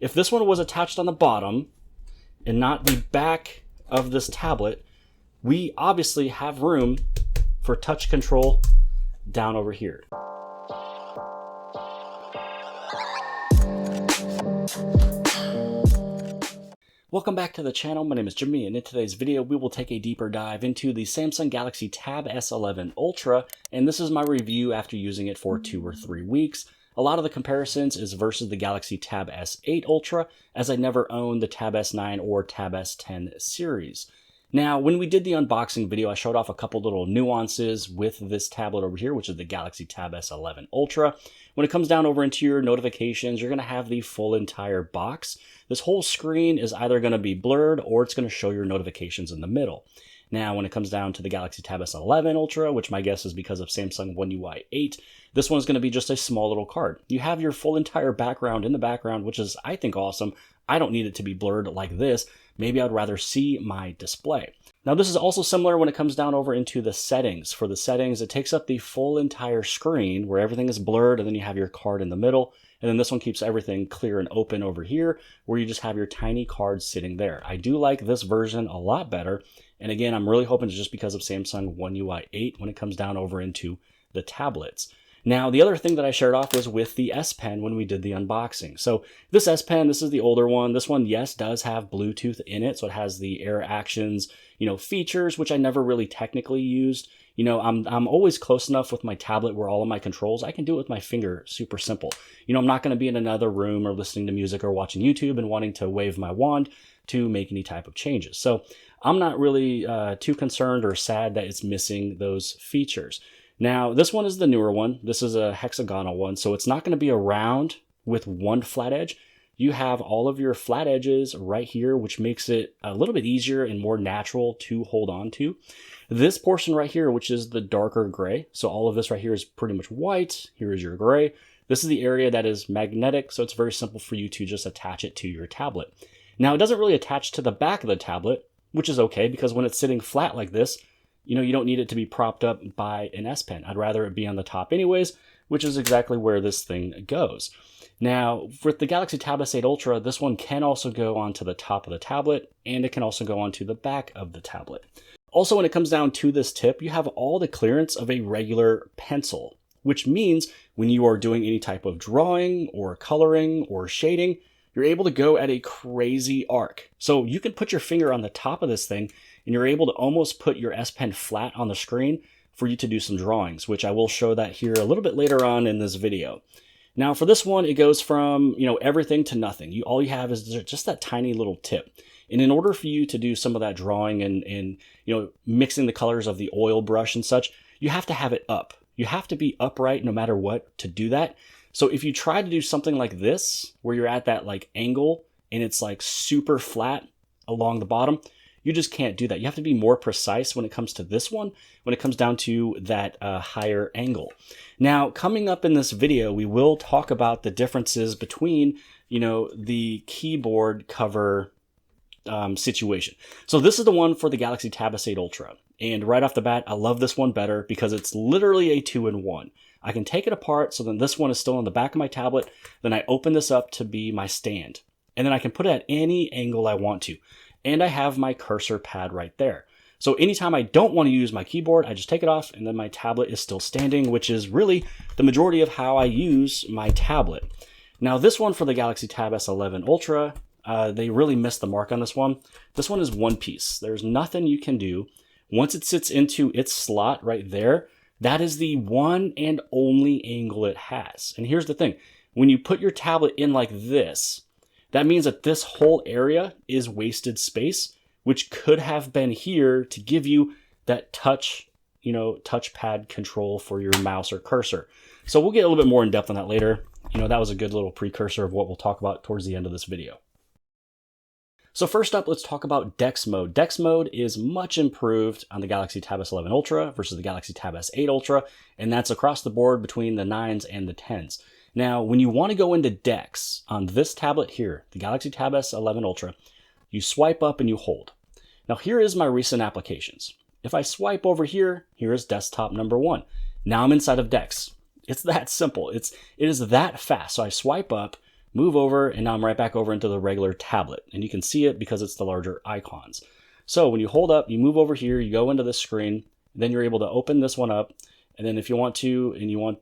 If this one was attached on the bottom and not the back of this tablet, we obviously have room for touch control down over here. Welcome back to the channel. My name is Jimmy, and in today's video we will take a deeper dive into the Samsung Galaxy Tab S11 Ultra, and this is my review after using it for 2 or 3 weeks. A lot of the comparisons is versus the Galaxy Tab S8 Ultra, as I never owned the Tab S9 or Tab S10 series. Now, when we did the unboxing video, I showed off a couple little nuances with this tablet over here, which is the Galaxy Tab S11 Ultra. When it comes down over into your notifications, you're going to have the full entire box. This whole screen is either going to be blurred or it's going to show your notifications in the middle. Now, when it comes down to the Galaxy Tab S11 Ultra, which my guess is because of Samsung One UI 8, this one's going to be just a small little card. You have your full entire background in the background, which is, I think, awesome. I don't need it to be blurred like this. Maybe I'd rather see my display. Now, this is also similar when it comes down over into the settings. For the settings, it takes up the full entire screen where everything is blurred, and then you have your card in the middle. And then this one keeps everything clear and open over here, where you just have your tiny card sitting there. I do like this version a lot better. And again, I'm really hoping it's just because of Samsung One UI 8 when it comes down over into the tablets. Now, the other thing that I shared off was with the S Pen when we did the unboxing. So this S Pen, this is the older one. This one, yes, does have Bluetooth in it. So it has the Air Actions, features, which I never really technically used. I'm always close enough with my tablet where all of my controls, I can do it with my finger, super simple. I'm not going to be in another room or listening to music or watching YouTube and wanting to wave my wand to make any type of changes. So I'm not really too concerned or sad that it's missing those features. Now, this one is the newer one. This is a hexagonal one, so it's not going to be a round with one flat edge. You have all of your flat edges right here, which makes it a little bit easier and more natural to hold on to. This portion right here, which is the darker gray, so all of this right here is pretty much white. Here is your gray. This is the area that is magnetic, so it's very simple for you to just attach it to your tablet. Now, it doesn't really attach to the back of the tablet, which is okay, because when it's sitting flat like this, you don't need it to be propped up by an S Pen. I'd rather it be on the top anyways, which is exactly where this thing goes. Now, with the Galaxy Tab S8 Ultra, this one can also go onto the top of the tablet, and it can also go onto the back of the tablet. Also, when it comes down to this tip, you have all the clearance of a regular pencil, which means when you are doing any type of drawing or coloring or shading, you're able to go at a crazy arc. So you can put your finger on the top of this thing, and you're able to almost put your S Pen flat on the screen for you to do some drawings, which I will show that here a little bit later on in this video. Now, for this one, it goes from, everything to nothing. All you have is just that tiny little tip. And in order for you to do some of that drawing and mixing the colors of the oil brush and such, you have to have it up. You have to be upright no matter what to do that. So if you try to do something like this, where you're at that angle and it's super flat along the bottom, you just can't do that. You have to be more precise when it comes to this one, when it comes down to that higher angle. Now, coming up in this video, we will talk about the differences between, the keyboard cover situation. So this is the one for the Galaxy Tab S8 Ultra. And right off the bat, I love this one better because it's literally a 2-in-1. I can take it apart, so then this one is still on the back of my tablet. Then I open this up to be my stand. And then I can put it at any angle I want to. And I have my cursor pad right there. So anytime I don't want to use my keyboard, I just take it off and then my tablet is still standing, which is really the majority of how I use my tablet. Now this one for the Galaxy Tab S11 Ultra, they really missed the mark on this one. This one is one piece. There's nothing you can do. Once it sits into its slot right there, that is the one and only angle it has. And here's the thing. When you put your tablet in like this, that means that this whole area is wasted space, which could have been here to give you that touchpad control for your mouse or cursor. So we'll get a little bit more in depth on that later. That was a good little precursor of what we'll talk about towards the end of this video. So first up, let's talk about DeX mode. DeX mode is much improved on the Galaxy Tab S11 Ultra versus the Galaxy Tab S8 Ultra, and that's across the board between the 9s and the 10s. Now, when you want to go into DeX on this tablet here, the Galaxy Tab S11 Ultra, you swipe up and you hold. Now, here is my recent applications. If I swipe over here, here is desktop number 1. Now I'm inside of DeX. It's that simple. It is that fast. So I swipe up, move over, and now I'm right back over into the regular tablet. And you can see it because it's the larger icons. So when you hold up, you move over here, you go into this screen, then you're able to open this one up. And then if you want to, and you want,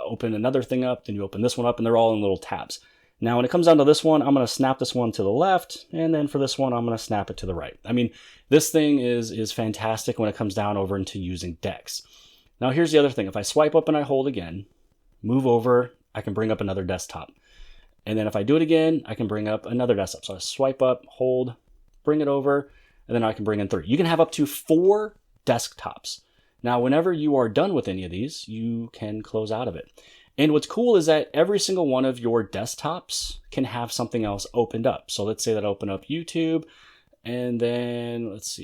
open another thing up, then you open this one up, and they're all in little tabs. Now, when it comes down to this one, I'm going to snap this one to the left, and then for this one, I'm going to snap it to the right. I mean, this thing is fantastic when it comes down over into using decks. Now, here's the other thing. If I swipe up and I hold again, move over, I can bring up another desktop. And then if I do it again, I can bring up another desktop. So I swipe up, hold, bring it over, and then I can bring in 3. You can have up to 4 desktops. Now, whenever you are done with any of these, you can close out of it. And what's cool is that every single one of your desktops can have something else opened up. So let's say that I open up YouTube, and then let's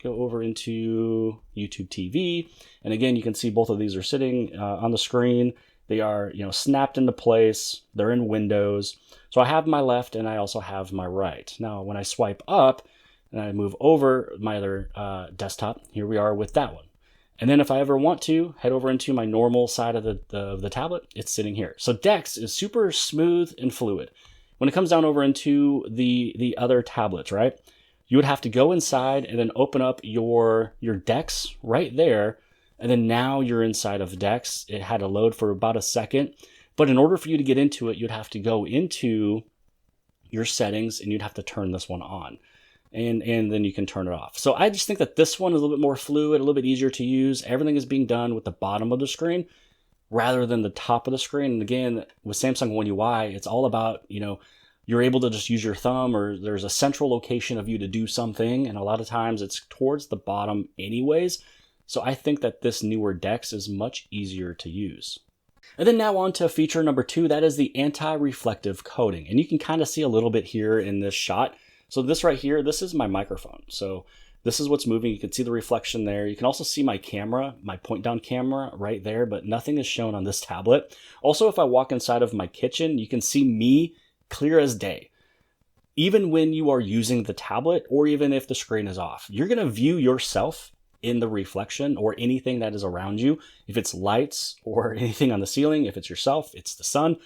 go over into YouTube TV. And again, you can see both of these are sitting on the screen. They are, snapped into place. They're in Windows. So I have my left and I also have my right. Now, when I swipe up and I move over my other desktop, here we are with that one. And then if I ever want to head over into my normal side of the tablet, it's sitting here. So Dex is super smooth and fluid. When it comes down over into the other tablets, right? You would have to go inside and then open up your Dex right there. And then now you're inside of Dex. It had to load for about a second. But in order for you to get into it, you'd have to go into your settings and you'd have to turn this one on. And then you can turn it off. So I just think that this one is a little bit more fluid, a little bit easier to use. Everything is being done with the bottom of the screen rather than the top of the screen. And again, with Samsung One UI, it's all about, you're able to just use your thumb, or there's a central location of you to do something. And a lot of times it's towards the bottom anyways. So I think that this newer Dex is much easier to use. And then now on to feature number 2, that is the anti-reflective coating. And you can kind of see a little bit here in this shot. So this right here, this is my microphone. So this is what's moving. You can see the reflection there. You can also see my camera, my point down camera right there, but nothing is shown on this tablet. Also, if I walk inside of my kitchen, you can see me clear as day. Even when you are using the tablet, or even if the screen is off, you're going to view yourself in the reflection or anything that is around you. If it's lights or anything on the ceiling, if it's yourself, it's the sun.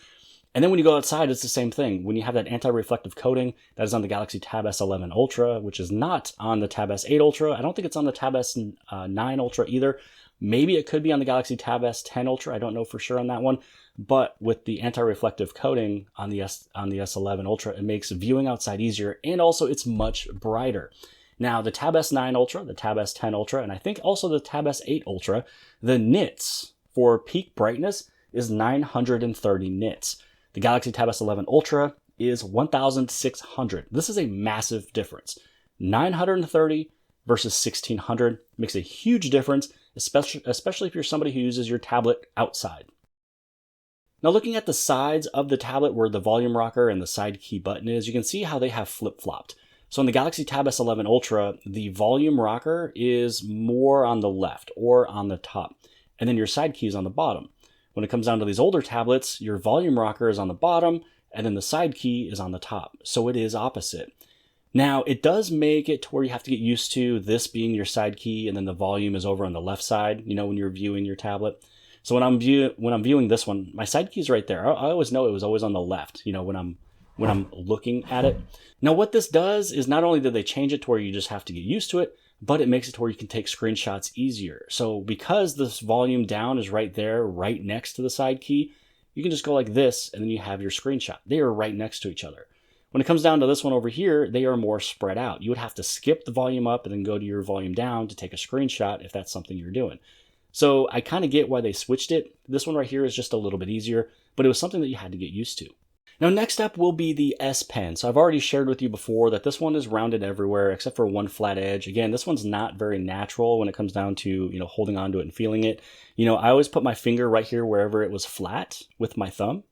And then when you go outside, it's the same thing. When you have that anti-reflective coating that is on the Galaxy Tab S11 Ultra, which is not on the Tab S8 Ultra. I don't think it's on the Tab S9 Ultra either. Maybe it could be on the Galaxy Tab S10 Ultra. I don't know for sure on that one. But with the anti-reflective coating on the S11 Ultra, it makes viewing outside easier, and also it's much brighter. Now, the Tab S9 Ultra, the Tab S10 Ultra, and I think also the Tab S8 Ultra, the nits for peak brightness is 930 nits. The Galaxy Tab S11 Ultra is 1,600. This is a massive difference. 930 versus 1,600 makes a huge difference, especially if you're somebody who uses your tablet outside. Now, looking at the sides of the tablet where the volume rocker and the side key button is, you can see how they have flip-flopped. So in the Galaxy Tab S11 Ultra, the volume rocker is more on the left or on the top, and then your side key is on the bottom. When it comes down to these older tablets, your volume rocker is on the bottom, and then the side key is on the top. So it is opposite. Now, it does make it to where you have to get used to this being your side key, and then the volume is over on the left side, when you're viewing your tablet. So when I'm viewing this one, my side key is right there. I always know it was always on the left, when I'm looking at it. Now, what this does is not only did they change it to where you just have to get used to it, but it makes it to where you can take screenshots easier. So because this volume down is right there, right next to the side key, you can just go like this, and then you have your screenshot. They are right next to each other. When it comes down to this one over here, they are more spread out. You would have to skip the volume up and then go to your volume down to take a screenshot if that's something you're doing. So I kind of get why they switched it. This one right here is just a little bit easier, but it was something that you had to get used to. Now, next up will be the S Pen. So I've already shared with you before that this one is rounded everywhere except for one flat edge. Again, this one's not very natural when it comes down to, holding onto it and feeling it. I always put my finger right here wherever it was flat with my thumb,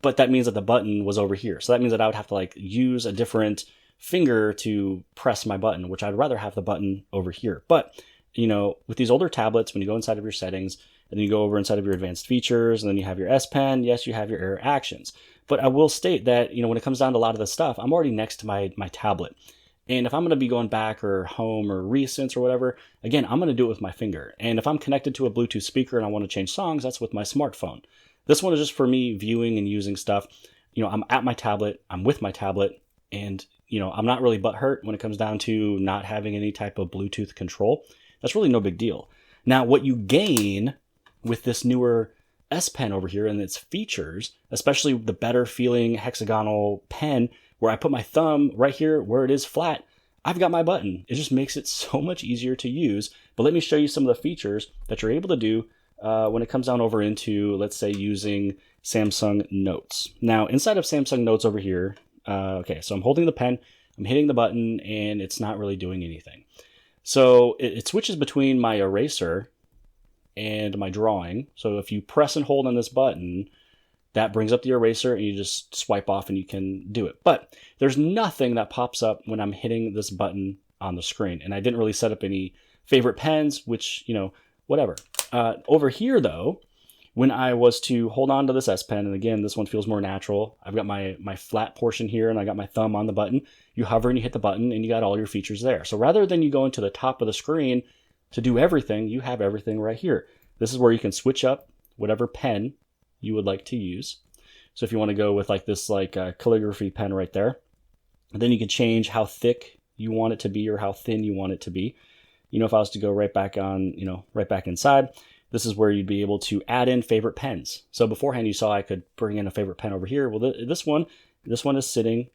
but that means that the button was over here. So that means that I would have to use a different finger to press my button, which I'd rather have the button over here. But, with these older tablets, when you go inside of your settings, and then you go over inside of your advanced features, and then you have your S Pen, yes, you have your error actions. But I will state that, when it comes down to a lot of this stuff, I'm already next to my tablet. And if I'm going to be going back or home or recents or whatever, again, I'm going to do it with my finger. And if I'm connected to a Bluetooth speaker and I want to change songs, that's with my smartphone. This one is just for me viewing and using stuff. I'm at my tablet, I'm with my tablet, and I'm not really butthurt when it comes down to not having any type of Bluetooth control. That's really no big deal. Now, what you gain with this newer S Pen over here and its features, especially the better feeling hexagonal pen, where I put my thumb right here where it is flat, I've got my button. It just makes it so much easier to use. But let me show you some of the features that you're able to do when it comes down over into, let's say, using Samsung Notes. Now, inside of Samsung Notes over here, okay, so I'm holding the pen, I'm hitting the button, and it's not really doing anything. So it switches between my eraser and my drawing. So if you press and hold on this button, that brings up the eraser and you just swipe off and you can do it. But there's nothing that pops up when I'm hitting this button on the screen. And I didn't really set up any favorite pens, which, whatever. Over here though, when I was to hold on to this S Pen, and again, this one feels more natural. I've got my flat portion here and I got my thumb on the button. You hover and you hit the button and you got all your features there. So rather than you going to the top of the screen to do everything, you have everything right here. This is where you can switch up whatever pen you would like to use. So if you want to go with this calligraphy pen right there, and then you can change how thick you want it to be or how thin you want it to be. If I was to go right back on, right back inside, this is where you'd be able to add in favorite pens. So beforehand you saw I could bring in a favorite pen over here. Well, this one is sitting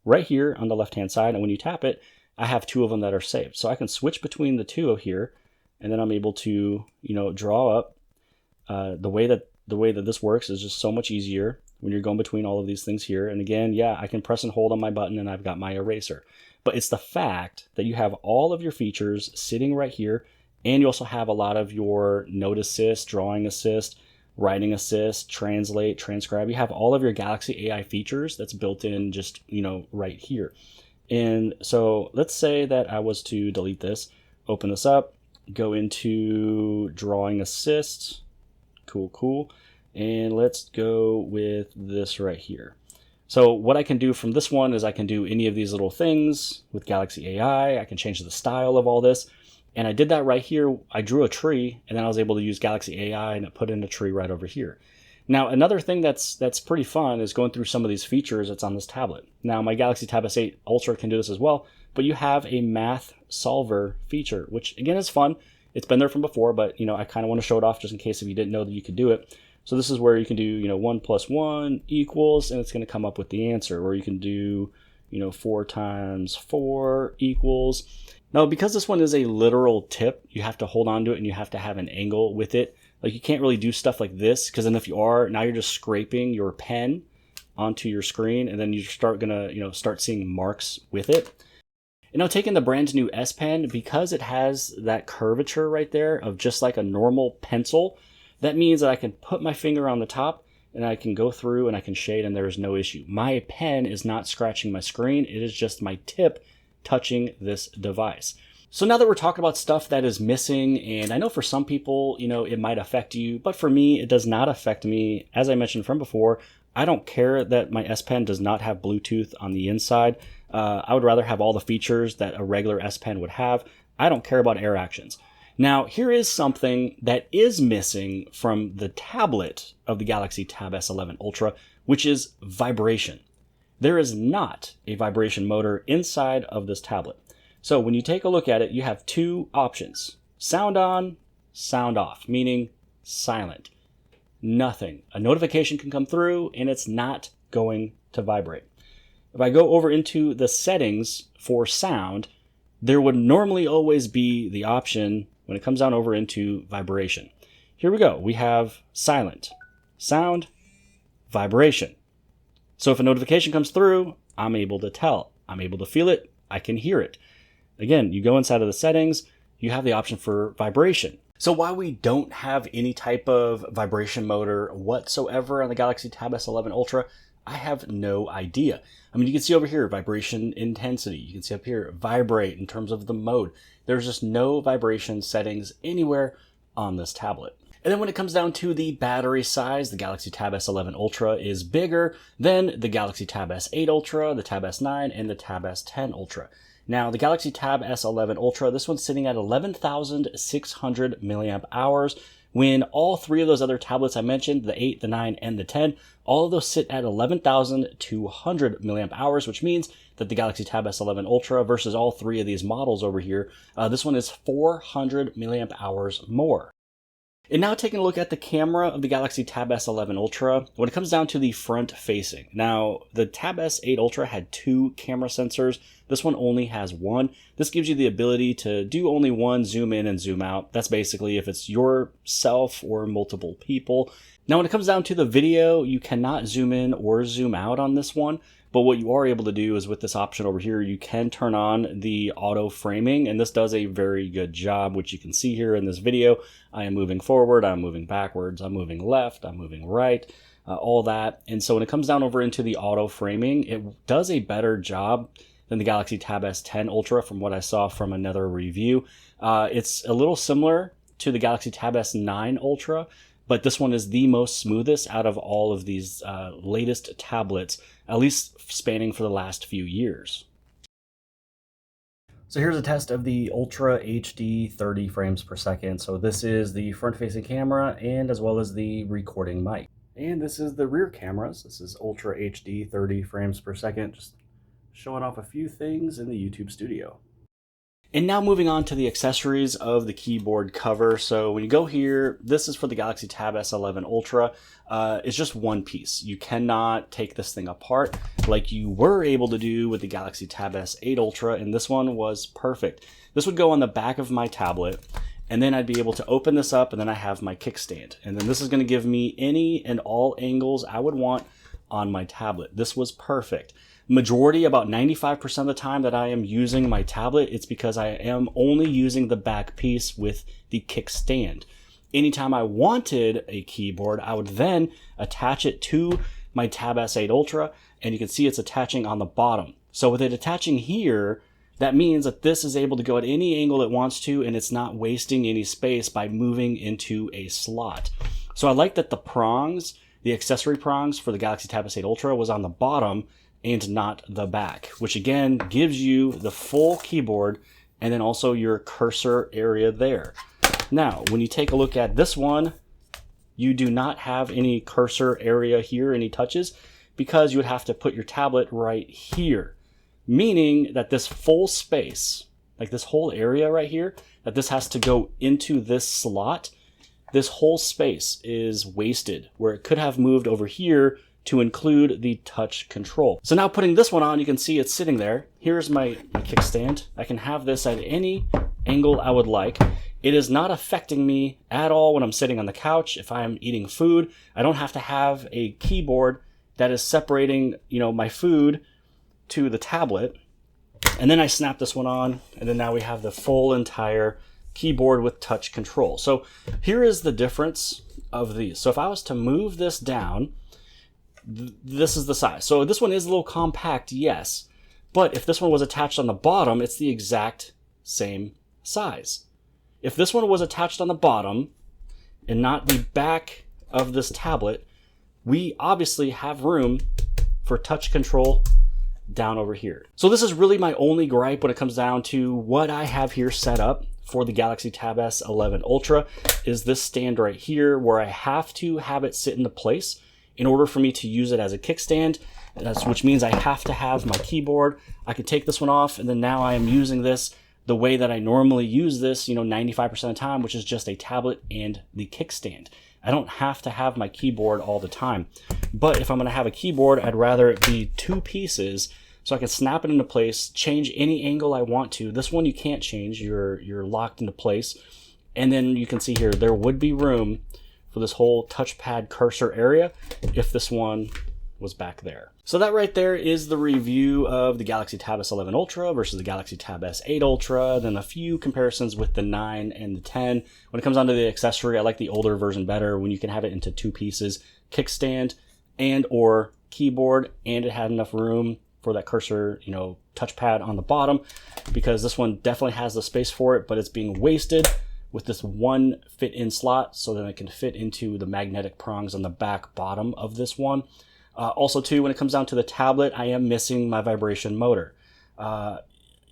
right here on the left-hand side, and when you tap it, I have two of them that are saved. So I can switch between the two here, and then I'm able to, draw up. The way that this works is just so much easier when you're going between all of these things here. And again, yeah, I can press and hold on my button and I've got my eraser. But it's the fact that you have all of your features sitting right here, and you also have a lot of your note assist, drawing assist, writing assist, translate, transcribe. You have all of your Galaxy AI features that's built in just, right here. And so let's say that I was to delete this, open this up, go into drawing assist. Cool. And let's go with this right here. So what I can do from this one is I can do any of these little things with Galaxy AI. I can change the style of all this. And I did that right here. I drew a tree, and then I was able to use Galaxy AI and it put in a tree right over here. Now, another thing that's pretty fun is going through some of these features that's on this tablet. Now, my Galaxy Tab S8 Ultra can do this as well, but you have a math solver feature, which again is fun. It's been there from before, but I kind of want to show it off just in case if you didn't know that you could do it. So this is where you can do, 1 + 1 = and it's going to come up with the answer. Or you can do, 4 × 4 =. Now, because this one is a literal tip, you have to hold on to it and you have to have an angle with it. Like you can't really do stuff like this, because then if you are, now you're just scraping your pen onto your screen, and then you start start seeing marks with it. And now taking the brand new S Pen, because it has that curvature right there of just like a normal pencil, that means that I can put my finger on the top and I can go through and I can shade and there is no issue. My pen is not scratching my screen. It is just my tip touching this device. So now that we're talking about stuff that is missing, and I know for some people, it might affect you, but for me, it does not affect me. As I mentioned from before, I don't care that my S Pen does not have Bluetooth on the inside. I would rather have all the features that a regular S Pen would have. I don't care about air actions. Now, here is something that is missing from the tablet of the Galaxy Tab S11 Ultra, which is vibration. There is not a vibration motor inside of this tablet. So when you take a look at it, you have two options: sound on, sound off, meaning silent. Nothing. A notification can come through and it's not going to vibrate. If I go over into the settings for sound, there would normally always be the option when it comes down over into vibration. Here we go. We have silent, sound, vibration. So if a notification comes through, I'm able to tell. I'm able to feel it. I can hear it. Again, you go inside of the settings, you have the option for vibration. So why we don't have any type of vibration motor whatsoever on the Galaxy Tab S11 Ultra, I have no idea. I mean, you can see over here, vibration intensity. You can see up here, vibrate in terms of the mode. There's just no vibration settings anywhere on this tablet. And then when it comes down to the battery size, the Galaxy Tab S11 Ultra is bigger than the Galaxy Tab S8 Ultra, the Tab S9, and the Tab S10 Ultra. Now, the Galaxy Tab S11 Ultra, this one's sitting at 11,600 milliamp hours, when all three of those other tablets I mentioned, the 8, the 9, and the 10, all of those sit at 11,200 milliamp hours, which means that the Galaxy Tab S11 Ultra versus all three of these models over here, this one is 400 milliamp hours more. And now taking a look at the camera of the Galaxy Tab S11 Ultra, when it comes down to the front facing. Now, the Tab S8 Ultra had 2 camera sensors. This one only has 1. This gives you the ability to do only one zoom in and zoom out. That's basically if it's yourself or multiple people. Now, when it comes down to the video, you cannot zoom in or zoom out on this one. But what you are able to do is with this option over here, you can turn on the auto framing, and this does a very good job, which you can see here in this video. I am moving forward, I'm moving backwards, I'm moving left, I'm moving right, all that. And so when it comes down over into the auto framing, it does a better job than the Galaxy Tab S10 Ultra from what I saw from another review. It's a little similar to the Galaxy Tab S9 Ultra, but this one is the most smoothest out of all of these latest tablets, at least spanning for the last few years. So here's a test of the Ultra HD 30 frames per second. So this is the front-facing camera and as well as the recording mic. And this is the rear cameras. This is Ultra HD 30 frames per second, just showing off a few things in the YouTube studio. And now moving on to the accessories of the keyboard cover. So when you go here, this is for the Galaxy Tab S11 Ultra. It's just one piece. You cannot take this thing apart like you were able to do with the Galaxy Tab S8 Ultra, and this one was perfect. This would go on the back of my tablet, and then I'd be able to open this up, and then I have my kickstand. And then this is going to give me any and all angles I would want on my tablet. This was perfect. Majority, about 95% of the time that I am using my tablet, it's because I am only using the back piece with the kickstand. Anytime I wanted a keyboard, I would then attach it to my Tab S8 Ultra, and you can see it's attaching on the bottom. So with it attaching here, that means that this is able to go at any angle it wants to, and it's not wasting any space by moving into a slot. So I like that the prongs, the accessory prongs for the Galaxy Tab S8 Ultra was on the bottom and not the back, which again gives you the full keyboard and then also your cursor area there. Now, when you take a look at this one, you do not have any cursor area here, any touches, because you would have to put your tablet right here, meaning that this full space, like this whole area right here, that this has to go into this slot. This whole space is wasted, where it could have moved over here to include the touch control. So now putting this one on, you can see it's sitting there. Here's my kickstand. I can have this at any angle I would like. It is not affecting me at all when I'm sitting on the couch. If I'm eating food, I don't have to have a keyboard that is separating, my food to the tablet. And then I snap this one on, and then now we have the full entire keyboard with touch control. So here is the difference of these. So if I was to move this down, this is the size. So this one is a little compact, yes, but if this one was attached on the bottom, it's the exact same size. If this one was attached on the bottom and not the back of this tablet, we obviously have room for touch control down over here. So this is really my only gripe when it comes down to what I have here set up for the Galaxy Tab S11 Ultra is this stand right here where I have to have it sit into place in order for me to use it as a kickstand, which means I have to have my keyboard. I can take this one off, and then now I am using this the way that I normally use this, 95% of the time, which is just a tablet and the kickstand. I don't have to have my keyboard all the time. But if I'm gonna have a keyboard, I'd rather it be 2 pieces so I can snap it into place, change any angle I want to. This one you can't change, you're locked into place. And then you can see here, there would be room for this whole touchpad cursor area if this one was back there. So that right there is the review of the Galaxy Tab S11 Ultra versus the Galaxy Tab S8 Ultra, then a few comparisons with the 9 and the 10. When it comes down to the accessory, I like the older version better when you can have it into 2 pieces, kickstand and or keyboard, and it had enough room for that cursor, touchpad on the bottom, because this one definitely has the space for it, but it's being wasted with this one fit-in slot so that it can fit into the magnetic prongs on the back bottom of this one. Also, too, when it comes down to the tablet, I am missing my vibration motor.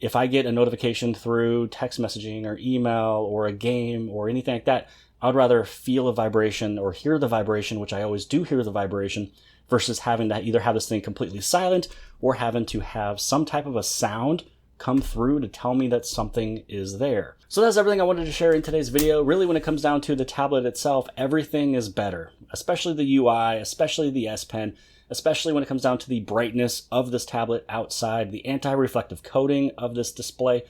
If I get a notification through text messaging or email or a game or anything like that, I would rather feel a vibration or hear the vibration, which I always do hear the vibration, versus having to either have this thing completely silent or having to have some type of a sound come through to tell me that something is there. So that's everything I wanted to share in today's video. Really, when it comes down to the tablet itself, everything is better, especially the UI, especially the S Pen, especially when it comes down to the brightness of this tablet outside, the anti-reflective coating of this display.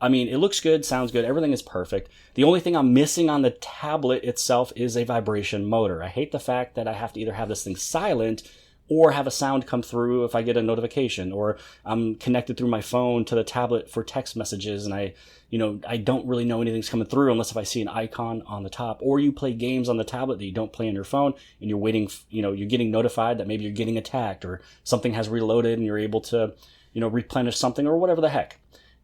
I mean, it looks good, sounds good, everything is perfect. The only thing I'm missing on the tablet itself is a vibration motor. I hate the fact that I have to either have this thing silent or have a sound come through if I get a notification, or I'm connected through my phone to the tablet for text messages and I don't really know anything's coming through unless if I see an icon on the top. Or you play games on the tablet that you don't play on your phone and you're waiting, you're getting notified that maybe you're getting attacked or something has reloaded and you're able to, replenish something or whatever the heck.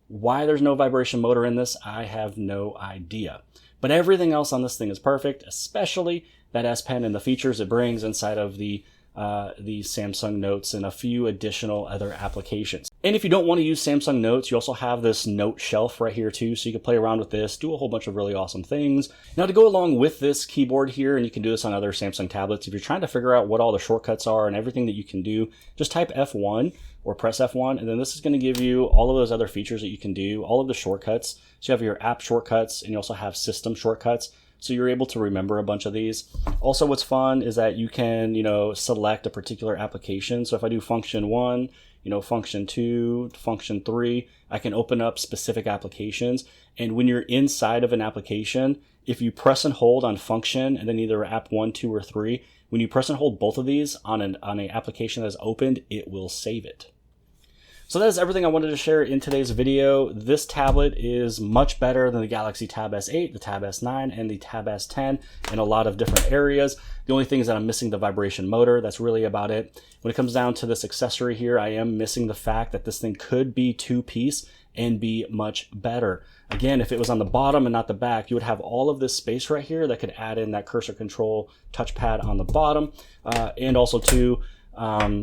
Why there's no vibration motor in this, I have no idea. But everything else on this thing is perfect, especially that S Pen and the features it brings inside of the Samsung Notes and a few additional other applications. And if you don't want to use Samsung Notes, you also have this note shelf right here too, so you can play around with this, do a whole bunch of really awesome things. Now to go along with this keyboard here, and you can do this on other Samsung tablets, if you're trying to figure out what all the shortcuts are and everything that you can do, just type F1 or press F1, and then this is going to give you all of those other features that you can do, all of the shortcuts. So you have your app shortcuts, and you also have system shortcuts. So you're able to remember a bunch of these. Also, what's fun is that you can, select a particular application. So if I do function 1, function 2, function 3, I can open up specific applications. And when you're inside of an application, if you press and hold on function and then either app 1, 2, or 3, when you press and hold both of these on an application that's opened, it will save it. So that is everything I wanted to share in today's video. This tablet is much better than the Galaxy Tab S8, the Tab S9, and the Tab S10 in a lot of different areas. The only thing is that I'm missing the vibration motor. That's really about it. When it comes down to this accessory here, I am missing the fact that this thing could be two-piece and be much better. Again, if it was on the bottom and not the back, you would have all of this space right here that could add in that cursor control touchpad on the bottom, and also too,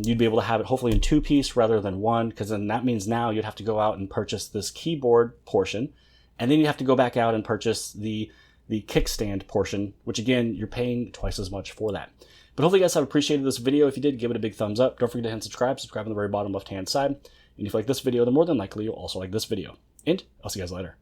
you'd be able to have it hopefully in two-piece rather than one, because then that means now you'd have to go out and purchase this keyboard portion, and then you have to go back out and purchase the kickstand portion, which again, you're paying twice as much for that. But hopefully you guys have appreciated this video. If you did, give it a big thumbs up. Don't forget to hit subscribe on the very bottom left-hand side. And if you like this video, then more than likely you'll also like this video. And I'll see you guys later.